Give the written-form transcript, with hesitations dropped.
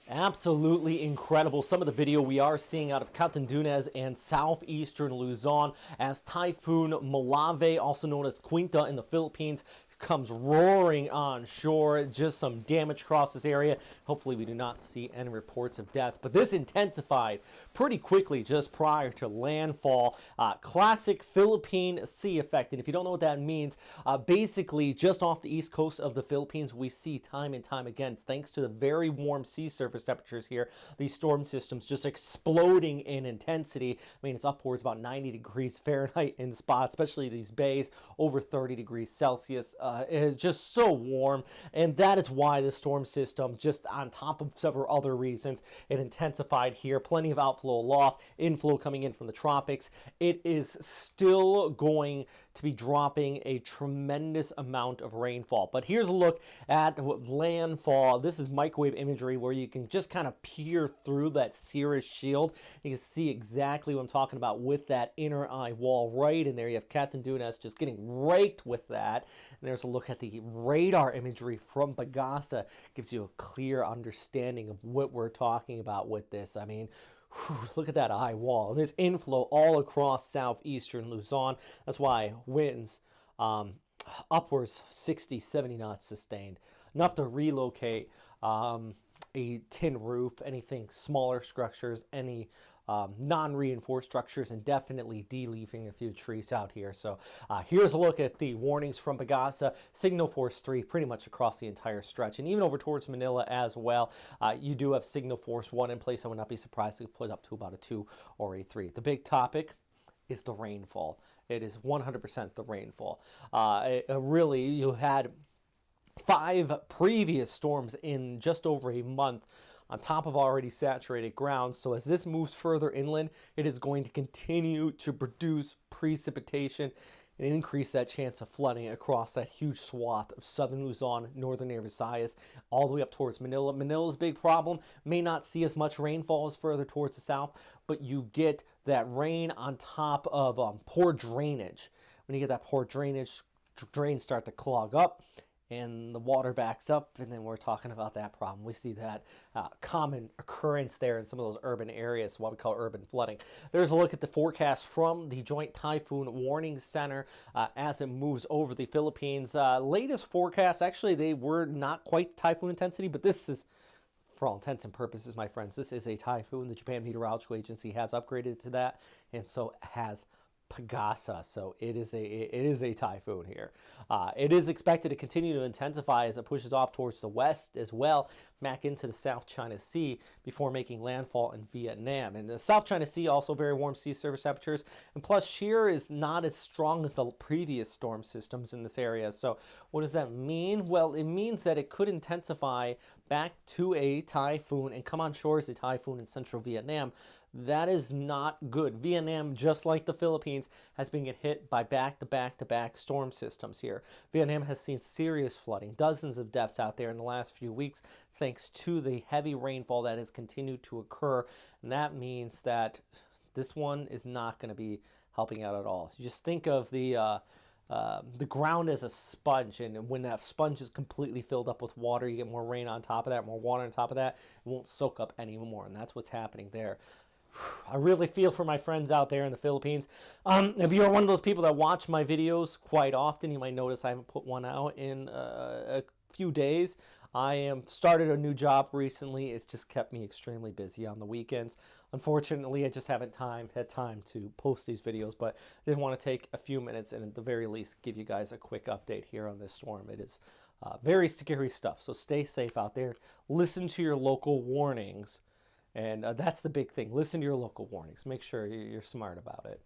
Absolutely incredible. Some of the video we are seeing out of Catanduenes and southeastern Luzon as Typhoon Molave, also known as Quinta in the Philippines, comes roaring on shore. Just some damage across this area. Hopefully we do not see any reports of deaths, but this intensified pretty quickly just prior to landfall. Classic Philippine sea effect, and if you don't know what that means, basically just off the east coast of the Philippines, we see time and time again, thanks to the very warm sea surface temperatures here, these storm systems just exploding in intensity. I mean, it's upwards about 90 degrees Fahrenheit in spots, especially these bays, over 30 degrees Celsius. It's just so warm, and that is why the storm system, just on top of several other reasons, it intensified here. Plenty of outflow aloft, inflow coming in from the tropics. It is still going to be dropping a tremendous amount of rainfall. But here's a look at landfall. This is microwave imagery where you can just kind of peer through that cirrus shield. You can see exactly what I'm talking about with that inner eye wall right in there. You have Catanduenes just getting raked with that. And there's a look at the radar imagery from Pagasa. Gives you a clear understanding of what we're talking about with this. I mean, look at that eye wall. There's inflow all across southeastern Luzon. That's why winds upwards 60, 70 knots sustained. Enough to relocate a tin roof, anything smaller structures, any non-reinforced structures, and definitely de-leafing a few trees out here. So here's a look at the warnings from Pagasa. Signal force 3 pretty much across the entire stretch, and even over towards Manila as well. You do have signal force 1 in place. I would not be surprised if it put up to about a 2 or a 3. The big topic is the rainfall. It is 100% the rainfall. Really, you had 5 previous storms in just over a month on top of already saturated ground. So as this moves further inland, it is going to continue to produce precipitation and increase that chance of flooding across that huge swath of southern Luzon, northern Visayas, all the way up towards Manila. Manila's big problem may not see as much rainfall as further towards the south, but you get that rain on top of poor drainage. When you get that poor drainage, drains start to clog up, and the water backs up, and then we're talking about that problem. We see that common occurrence there in some of those urban areas, what we call urban flooding. There's a look at the forecast from the Joint Typhoon Warning Center as it moves over the Philippines. Latest forecast, actually, they were not quite typhoon intensity, but this is, for all intents and purposes, my friends, this is a typhoon. The Japan Meteorological Agency has upgraded to that, and so has Pagasa. So it is a typhoon here. It is expected to continue to intensify as it pushes off towards the west as well, back into the South China Sea before making landfall in Vietnam. And the South China Sea, also very warm sea surface temperatures, and plus shear is not as strong as the previous storm systems in this area. So what does that mean? Well, it means that it could intensify back to a typhoon and come on shore as a typhoon in central Vietnam. That is not good. Vietnam, just like the Philippines, has been hit by back-to-back-to-back storm systems here. Vietnam has seen serious flooding, dozens of deaths out there in the last few weeks, thanks to the heavy rainfall that has continued to occur. And that means that this one is not going to be helping out at all. You just think of the ground as a sponge, and when that sponge is completely filled up with water, you get more rain on top of that, more water on top of that, it won't soak up anymore, and that's what's happening there. I really feel for my friends out there in the Philippines. If you're one of those people that watch my videos quite often, you might notice I haven't put one out in a few days. I am started a new job recently. It's just kept me extremely busy on the weekends. Unfortunately, I just haven't had time to post these videos, but I did want to take a few minutes and at the very least give you guys a quick update here on this storm. It is very scary stuff, so stay safe out there. Listen to your local warnings. And that's the big thing. Listen to your local warnings. Make sure you're smart about it.